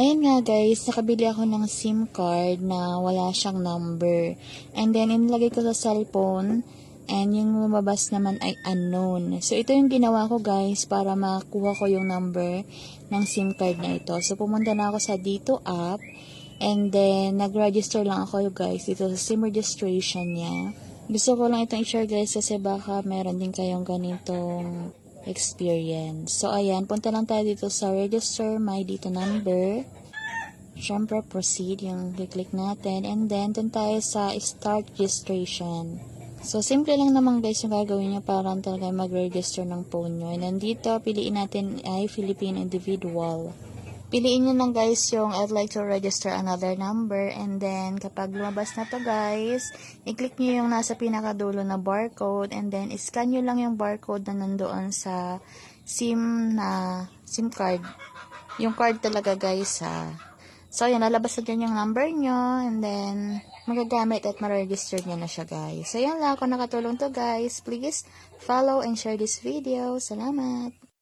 Ayan nga guys, nakabili ako ng SIM card na wala siyang number. And then, inilagay ko sa cellphone. And yung lumabas naman ay unknown. So, ito yung ginawa ko guys para makuha ko yung number ng SIM card na ito. So, pumunta na ako sa Dito app. And then, nag-register lang ako guys dito sa SIM registration niya. Gusto ko lang itong i-share guys kasi baka meron din kayong ganitong experience. So, ayan, punta lang tayo dito sa register my Dito number. Siyempre, proceed yung click natin. And then, dun tayo sa start registration. So, simple lang naman guys yung gagawin nyo para talaga mag-register ng phone nyo. And then, dito, piliin natin ay Philippine Individual. Piliin nyo lang guys yung I'd like to register another number. And then, kapag lumabas na to guys, i-click nyo yung nasa pinakadulo na barcode. And then, scan nyo lang yung barcode na nandoon sa SIM card. Yung card talaga guys ha. So, ayan, lalabas na dyan yung number nyo. And then, magagamit at ma-register nyo na siya guys. So, yan lang. Kung nakatulong to guys, please follow and share this video. Salamat!